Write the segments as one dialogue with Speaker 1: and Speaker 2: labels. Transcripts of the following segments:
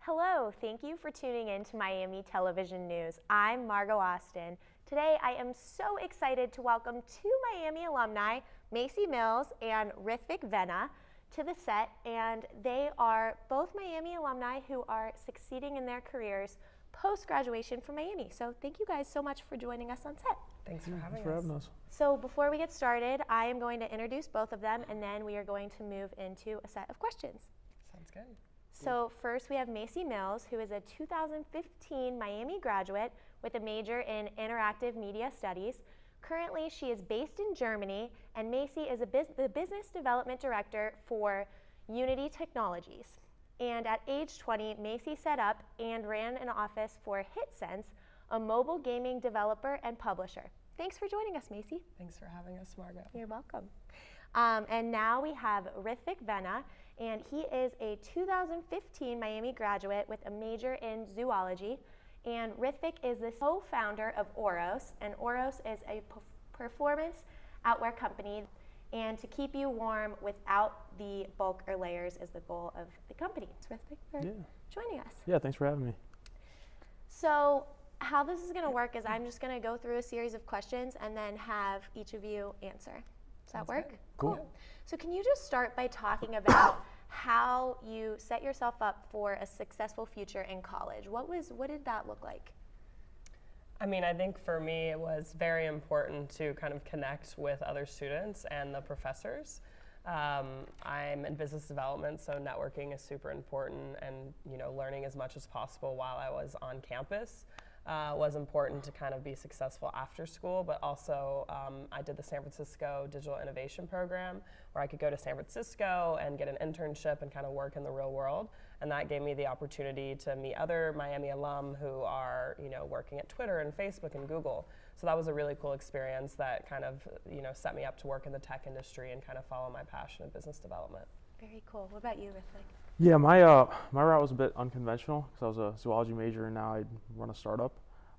Speaker 1: Hello, thank you for tuning in to Miami Television News. I'm Margot Austin. Today I am so excited to welcome two Miami alumni, Macy Mills and Rithvik to the set, and they are both Miami alumni who are succeeding in their careers post-graduation from Miami. So thank you guys so much for joining us on set.
Speaker 2: Thanks for having us.
Speaker 1: So before we get started, I am going to introduce both of them, and then we are going to move into a set of questions.
Speaker 2: Sounds good.
Speaker 1: So first we have Macy Mills, who is a 2015 Miami graduate with a major in interactive media studies. Currently, she is based in Germany, and Macy is the business development director for Unity Technologies. And at age 20, Macy set up and ran an office for HitSense, a mobile gaming developer and publisher. Thanks for joining us, Macy.
Speaker 2: Thanks for having us, Margot.
Speaker 1: You're welcome. And now we have Rithvik, and he is a 2015 Miami graduate with a major in zoology. And Rithvik is the co-founder of Oros, and Oros is a performance outwear company. And to keep you warm without the bulk or layers is the goal of the company. So Rithvik for joining us.
Speaker 3: Yeah, thanks for having me.
Speaker 1: So how this is going to work is I'm just going to go through a series of questions and then have each of you answer. Does that work?
Speaker 2: Good.
Speaker 3: Cool.
Speaker 1: So can you just start by talking about how you set yourself up for a successful future in college? What did that look like?
Speaker 2: I mean, I think for me it was very important to kind of connect with other students and the professors. I'm in business development, so networking is super important, and learning as much as possible while I was on campus was important to kind of be successful after school. But also I did the San Francisco Digital Innovation Program, where I could go to San Francisco and get an internship and kind of work in the real world. And that gave me the opportunity to meet other Miami alum who are working at Twitter and Facebook and Google. So that was a really cool experience that kind of set me up to work in the tech industry and kind of follow my passion of business development.
Speaker 1: Very cool. What about you, Rithvik?
Speaker 3: Yeah, my route was a bit unconventional because I was a zoology major and now I run a startup.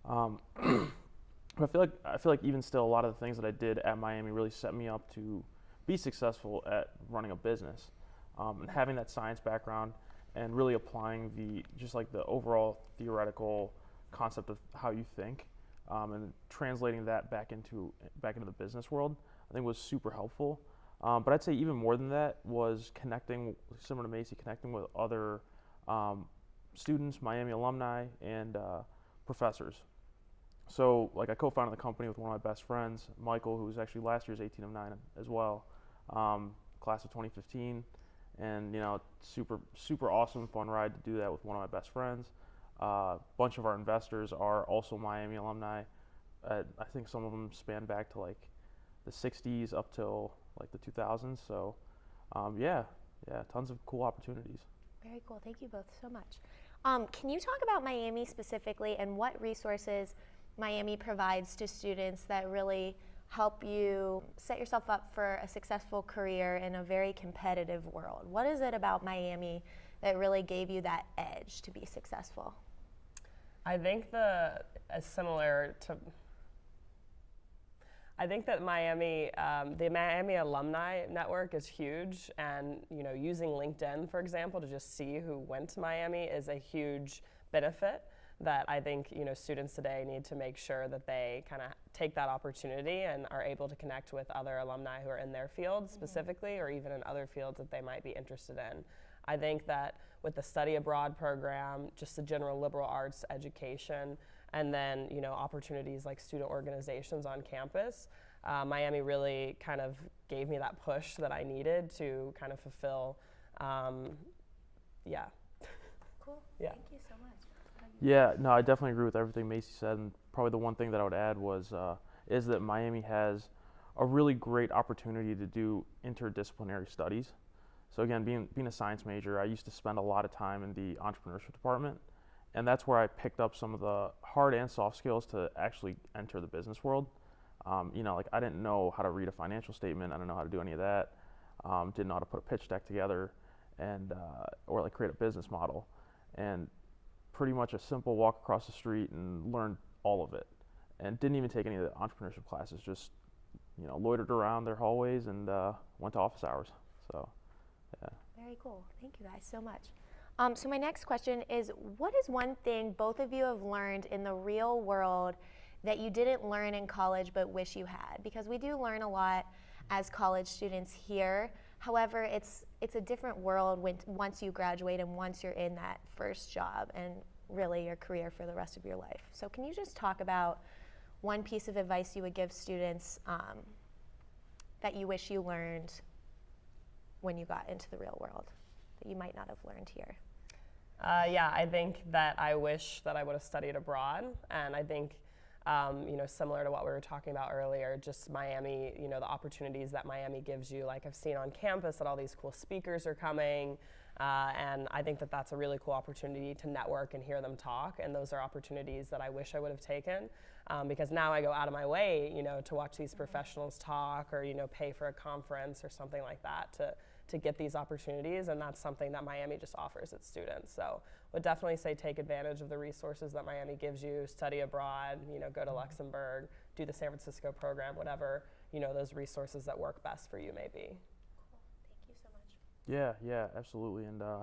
Speaker 3: But I feel like even still a lot of the things that I did at Miami really set me up to be successful at running a business, and having that science background and really applying the overall theoretical concept of how you think, and translating that back into the business world, I think was super helpful. But I'd say even more than that was connecting, similar to Macy, connecting with other students, Miami alumni, and professors. So I co-founded the company with one of my best friends, Michael, who was actually last year's 1809 as well, class of 2015. And super awesome, fun ride to do that with one of my best friends. A bunch of our investors are also Miami alumni. I think some of them span back to the 60s up till the 2000s. So tons of cool opportunities.
Speaker 1: Very cool. Thank you both so much. Can you talk about Miami specifically and what resources Miami provides to students that really help you set yourself up for a successful career in a very competitive world? What is it about Miami that really gave you that edge to be successful?
Speaker 2: I think that Miami, the Miami alumni network is huge, and using LinkedIn, for example, to just see who went to Miami is a huge benefit that I think students today need to make sure that they kind of take that opportunity and are able to connect with other alumni who are in their field specifically, or even in other fields that they might be interested in. I think that with the study abroad program, just the general liberal arts education, and then opportunities like student organizations on campus, Miami really kind of gave me that push that I needed to kind of fulfill.
Speaker 1: Cool.
Speaker 2: Yeah.
Speaker 1: Thank you so much.
Speaker 3: Yeah, no, I definitely agree with everything Macy said, and probably the one thing that I would add is that Miami has a really great opportunity to do interdisciplinary studies. So again, being a science major, I used to spend a lot of time in the entrepreneurship department, and that's where I picked up some of the hard and soft skills to actually enter the business world. I didn't know how to read a financial statement. I didn't know how to do any of that. Didn't know how to put a pitch deck together, and or create a business model. And pretty much a simple walk across the street and learned all of it, and didn't even take any of the entrepreneurship classes. Just loitered around their hallways and went to office hours. So, yeah.
Speaker 1: Very cool. Thank you guys so much. So my next question is, what is one thing both of you have learned in the real world that you didn't learn in college but wish you had? Because we do learn a lot as college students here. However, it's a different world once you graduate and once you're in that first job and really your career for the rest of your life. So can you just talk about one piece of advice you would give students that you wish you learned when you got into the real world that you might not have learned here?
Speaker 2: Yeah, I think that I wish that I would have studied abroad, and I think similar to what we were talking about earlier, just Miami, the opportunities that Miami gives you. Like I've seen on campus that all these cool speakers are coming, and I think that that's a really cool opportunity to network and hear them talk, and those are opportunities that I wish I would have taken, because now I go out of my way, to watch these professionals talk or, pay for a conference or something like that to get these opportunities, and that's something that Miami just offers its students. So would definitely say take advantage of the resources that Miami gives you, study abroad, go to Luxembourg, do the San Francisco program, whatever, those resources that work best for you may be.
Speaker 1: Cool, thank you so much.
Speaker 3: Yeah, absolutely. And I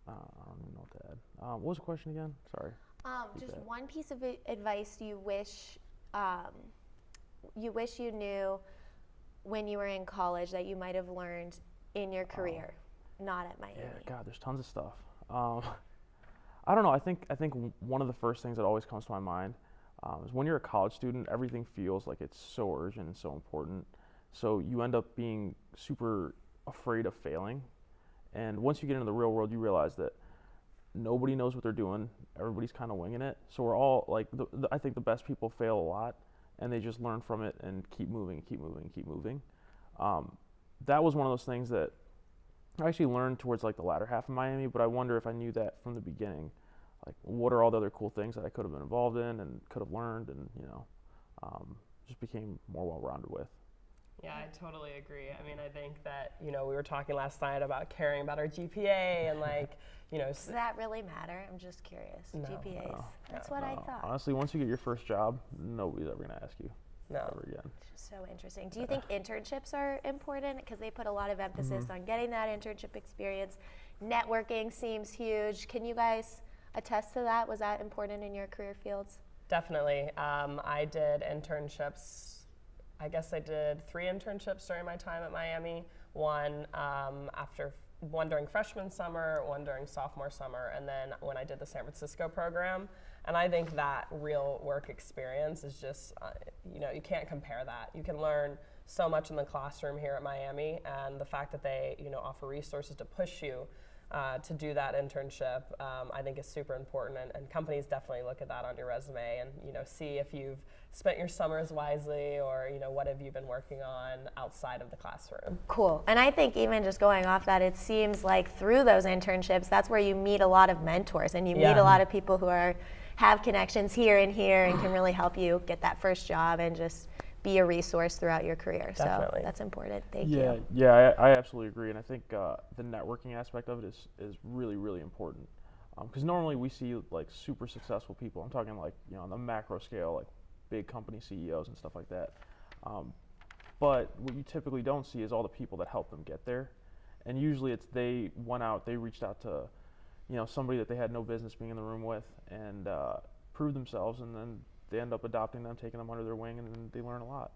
Speaker 3: don't even know what to add. What was the question again? Sorry.
Speaker 1: Just one piece of advice you wish you knew when you were in college that you might have learned in your career, not at Miami.
Speaker 3: Yeah, God, there's tons of stuff. I don't know. I think one of the first things that always comes to my mind is when you're a college student, everything feels like it's so urgent and so important. So you end up being super afraid of failing. And once you get into the real world, you realize that nobody knows what they're doing. Everybody's kind of winging it. So we're all like, I think the best people fail a lot, and they just learn from it and keep moving. That was one of those things that I actually learned towards like the latter half of Miami, but I wonder if I knew that from the beginning, like what are all the other cool things that I could have been involved in and could have learned and, just became more well-rounded with.
Speaker 2: Yeah, I totally agree. I mean, I think that, we were talking last night about caring about our GPA and like,
Speaker 1: Does that really matter? I'm just curious.
Speaker 2: No,
Speaker 1: GPAs. That's what I thought.
Speaker 3: Honestly, once you get your first job, nobody's ever going to ask you ever again.
Speaker 1: It's just so interesting. Do you think internships are important? Because they put a lot of emphasis on getting that internship experience. Networking seems huge. Can you guys attest to that? Was that important in your career fields?
Speaker 2: Definitely. I did internships. I guess I did 3 internships during my time at Miami. One during freshman summer, one during sophomore summer, and then when I did the San Francisco program. And I think that real work experience is just, you can't compare that. You can learn so much in the classroom here at Miami, and the fact that they, offer resources to push you to do that internship, I think is super important, and companies definitely look at that on your resume and see if you've spent your summers wisely or what have you been working on outside of the classroom.
Speaker 1: Cool. And I think even just going off that, it seems like through those internships, that's where you meet a lot of mentors and you meet a lot of people who have connections here and can really help you get that first job and just be a resource throughout your career.
Speaker 2: Definitely.
Speaker 1: So that's important. Thank you.
Speaker 3: Yeah, I absolutely agree, and I think the networking aspect of it is really, really important. Because normally we see like super successful people. I'm talking like on the macro scale, like big company CEOs and stuff like that. But what you typically don't see is all the people that help them get there, and usually it's they reached out to somebody that they had no business being in the room with and proved themselves, and then they end up adopting them, taking them under their wing, and then they learn a lot.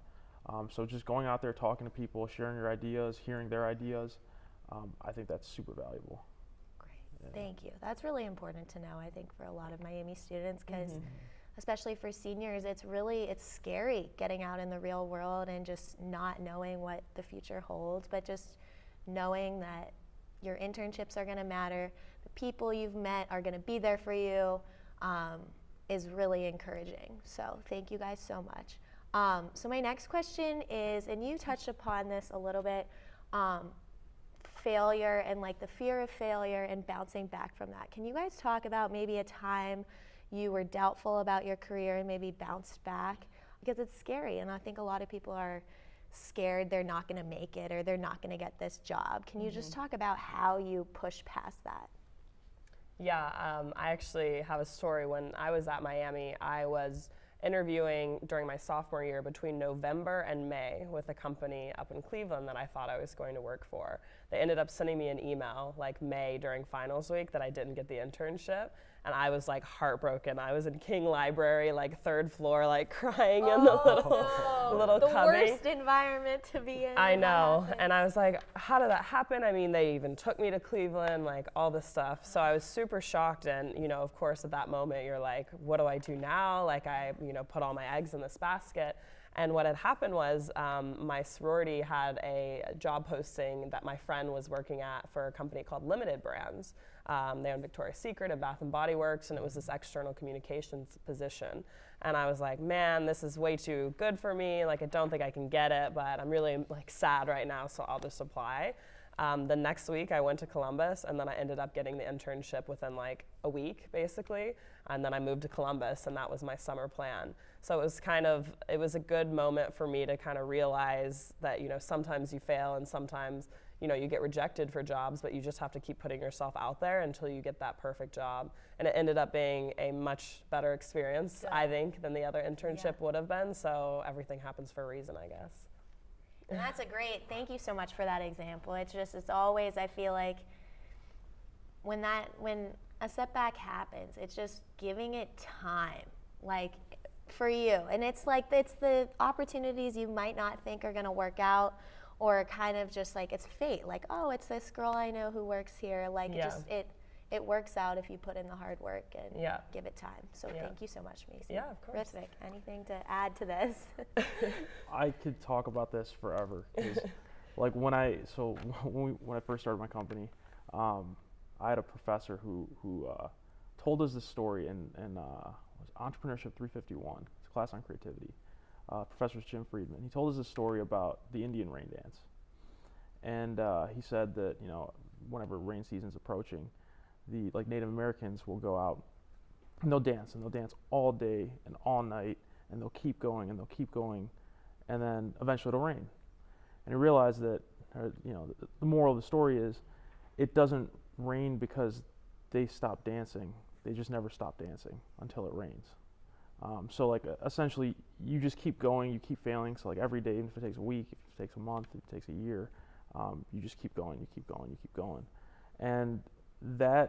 Speaker 3: So just going out there, talking to people, sharing your ideas, hearing their ideas, I think that's super valuable.
Speaker 1: Great, thank you. That's really important to know, I think, for a lot of Miami students, because especially for seniors, it's scary getting out in the real world and just not knowing what the future holds, but just knowing that your internships are going to matter, the people you've met are going to be there for you, is really encouraging. So thank you guys so much. So my next question is, and you touched upon this a little bit, failure and like the fear of failure and bouncing back from that. Can you guys talk about maybe a time you were doubtful about your career and maybe bounced back? Because it's scary, and I think a lot of people are scared they're not going to make it or they're not going to get this job. Can you just talk about how you push past that?
Speaker 2: Yeah, I actually have a story. When I was at Miami, I was interviewing during my sophomore year between November and May with a company up in Cleveland that I thought I was going to work for. They ended up sending me an email like May during finals week that I didn't get the internship, and I was like heartbroken. I was in King Library, like 3rd floor, like crying in the little
Speaker 1: the
Speaker 2: cubby.
Speaker 1: worst environment to be in.
Speaker 2: I know, and I was like, how did that happen? I mean, they even took me to Cleveland, like all this stuff. So I was super shocked, and you know, of course, at that moment, you're like, what do I do now? Like I, you know, put all my eggs in this basket. And what had happened was my sorority had a job posting that my friend was working at for a company called Limited Brands. They own Victoria's Secret and Bath and Body Works, and it was this external communications position. And I was like, man, this is way too good for me. Like, I don't think I can get it, but I'm really like sad right now, so I'll just apply. The next week I went to Columbus, and then I ended up getting the internship within like a week, basically. And then I moved to Columbus, and that was my summer plan. So it was a good moment for me to kind of realize that, you know, sometimes you fail and sometimes, you know, you get rejected for jobs, but you just have to keep putting yourself out there until you get that perfect job. And it ended up being a much better experience, I think, than the other internship would have been. So everything happens for a reason, I guess.
Speaker 1: And that's thank you so much for that example. It's always, I feel like, when a setback happens, it's just giving it time, like for you. And it's like, it's the opportunities you might not think are gonna work out, or kind of just like, it's fate. Like, oh, it's this girl I know who works here. Like, it works out if you put in the hard work and give it time. So thank you so much, Macy.
Speaker 2: Yeah, of course.
Speaker 1: Rithvik, anything to add to this?
Speaker 3: I could talk about this forever. 'Cause, like when I first started my company, I had a professor who told us this story in was Entrepreneurship 351. It's a class on creativity. Professor's Jim Friedman. He told us a story about the Indian rain dance, and he said that, you know, whenever rain season's approaching, the Native Americans will go out and they'll dance all day and all night, and they'll keep going and they'll keep going, and then eventually it'll rain. And he realized that, you know, the moral of the story is, it doesn't rain because they stop dancing. They just never stop dancing until it rains. So like essentially, you just keep going, you keep failing. So like every day, even if it takes a week, if it takes a month, if it takes a year, you just keep going, you keep going, you keep going. And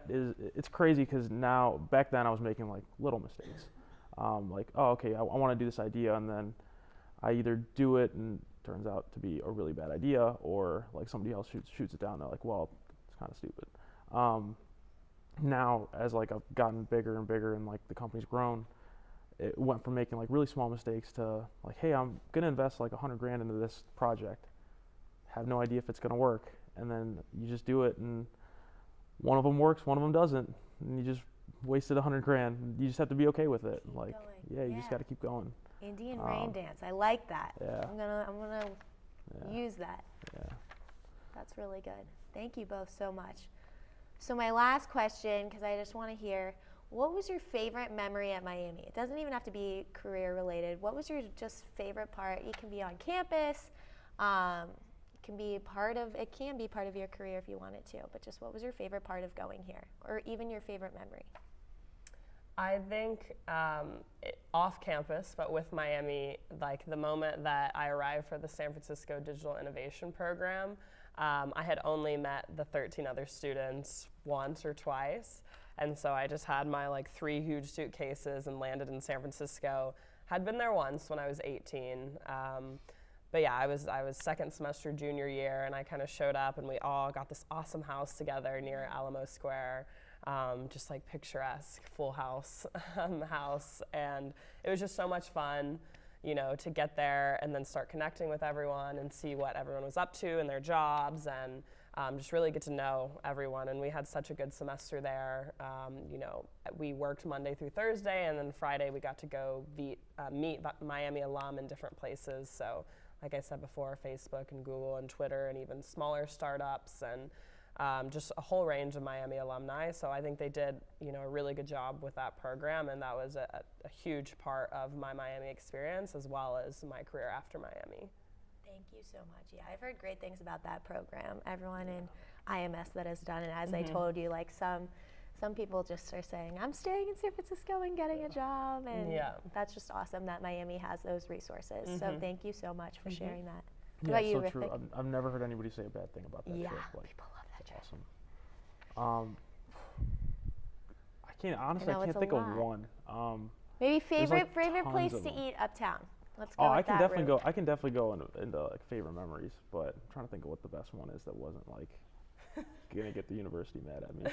Speaker 3: it's crazy because now, back then I was making like little mistakes. Like, oh, okay, I want to do this idea, and then I either do it and it turns out to be a really bad idea, or like somebody else shoots it down. They're like, well, it's kind of stupid. Now, as like I've gotten bigger and bigger and like the company's grown, it went from making like really small mistakes to like, hey, I'm gonna invest like $100,000 into this project. Have no idea if it's gonna work, and then you just do it, and one of them works, one of them doesn't, and you just wasted $100,000. You just have to be okay with it.
Speaker 1: Keep
Speaker 3: like,
Speaker 1: going.
Speaker 3: You just got to keep going.
Speaker 1: Indian rain dance. I like that.
Speaker 3: Yeah.
Speaker 1: I'm gonna use that.
Speaker 3: Yeah.
Speaker 1: That's really good. Thank you both so much. So my last question, because I just want to hear, what was your favorite memory at Miami? It doesn't even have to be career related. What was your just favorite part? It can be on campus. It can be part of your career if you want it to. But just what was your favorite part of going here, or even your favorite memory?
Speaker 2: I think off campus, but with Miami, like the moment that I arrived for the San Francisco Digital Innovation Program, I had only met the 13 other students once or twice. And so I just had my like 3 huge suitcases and landed in San Francisco. Had been there once when I was 18. But yeah, I was second semester junior year, and I kind of showed up, and we all got this awesome house together near Alamo Square. Just like picturesque, full house house, and it was just so much fun, you know, to get there and then start connecting with everyone and see what everyone was up to and their jobs, and just really get to know everyone. And we had such a good semester there. You know, we worked Monday through Thursday, and then Friday we got to go meet Miami alum in different places. So, like I said before, Facebook and Google and Twitter, and even smaller startups, and just a whole range of Miami alumni. So I think they did, you know, a really good job with that program, and that was a huge part of my Miami experience as well as my career after Miami.
Speaker 1: Thank you so much. Yeah, I've heard great things about that program. Everyone in IMS that has done it, as I told you, like some some people just are saying, I'm staying in San Francisco and getting a job, and that's just awesome that Miami has those resources. So thank you so much for sharing that. What about you,
Speaker 3: so true.
Speaker 1: Rithvik?
Speaker 3: I've never heard anybody say a bad thing about that trip. Like,
Speaker 1: people love that trip.
Speaker 3: awesome. I can't think of one.
Speaker 1: Maybe favorite
Speaker 3: tons
Speaker 1: place
Speaker 3: of
Speaker 1: to
Speaker 3: them.
Speaker 1: eat uptown. Let's go
Speaker 3: Oh,
Speaker 1: with
Speaker 3: I can
Speaker 1: that
Speaker 3: definitely
Speaker 1: route.
Speaker 3: go. I can definitely go into like favorite memories, but I'm trying to think of what the best one is that wasn't like gonna get the university mad at me.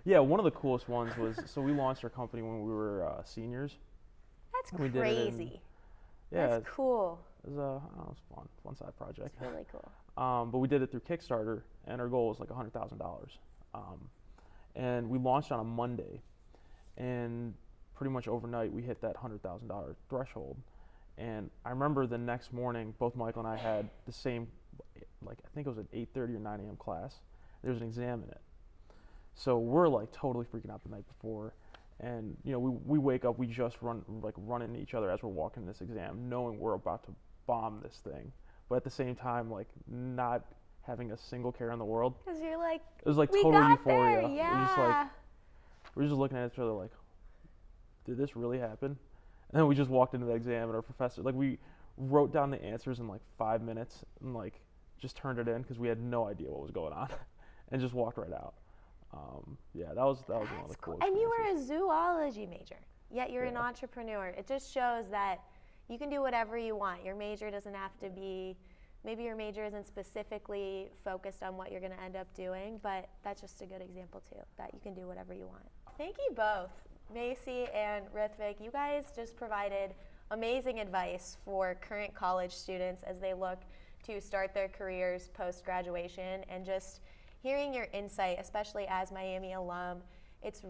Speaker 3: Yeah, one of the coolest ones was, so we launched our company when we were seniors.
Speaker 1: That's
Speaker 3: We did it in-
Speaker 1: crazy.
Speaker 3: Yeah,
Speaker 1: That's cool.
Speaker 3: it was it was fun side project.
Speaker 1: It's really cool.
Speaker 3: But we did it through Kickstarter, and our goal was like $100,000. And we launched on a Monday, and pretty much overnight we hit that $100,000 threshold. And I remember the next morning, both Michael and I had the same, like I think it was an 8:30 or 9 a.m. class. There was an exam in it. So we're like totally freaking out the night before. And you know, we wake up, we just run into each other as we're walking this exam, knowing we're about to bomb this thing. But at the same time, like not having a single care in the world.
Speaker 1: Because you're like,
Speaker 3: It was like
Speaker 1: we
Speaker 3: total
Speaker 1: got
Speaker 3: euphoria.
Speaker 1: there, yeah.
Speaker 3: We're just looking at each other like, did this really happen? And then we just walked into the exam, and our professor, like, we wrote down the answers in like 5 minutes and like just turned it in because we had no idea what was going on, and just walked right out. Yeah, that was one of the cool
Speaker 1: And you were
Speaker 3: experiences.
Speaker 1: a zoology major, yet you're an entrepreneur. It just shows that you can do whatever you want. Your major doesn't have to be, maybe your major isn't specifically focused on what you're going to end up doing, but that's just a good example too, that you can do whatever you want. Thank you both, Macy and Rithvik. You guys just provided amazing advice for current college students as they look to start their careers post-graduation, and just hearing your insight, especially as Miami alum, it's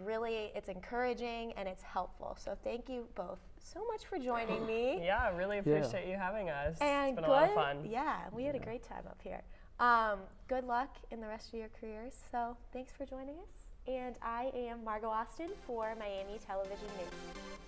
Speaker 1: encouraging and it's helpful. So thank you both so much for joining me.
Speaker 2: Yeah, I really appreciate you having us.
Speaker 1: And
Speaker 2: it's been a lot of fun.
Speaker 1: Yeah, we had a great time up here. Good luck in the rest of your careers. So thanks for joining us. And I am Margot Austin for Miami Television News.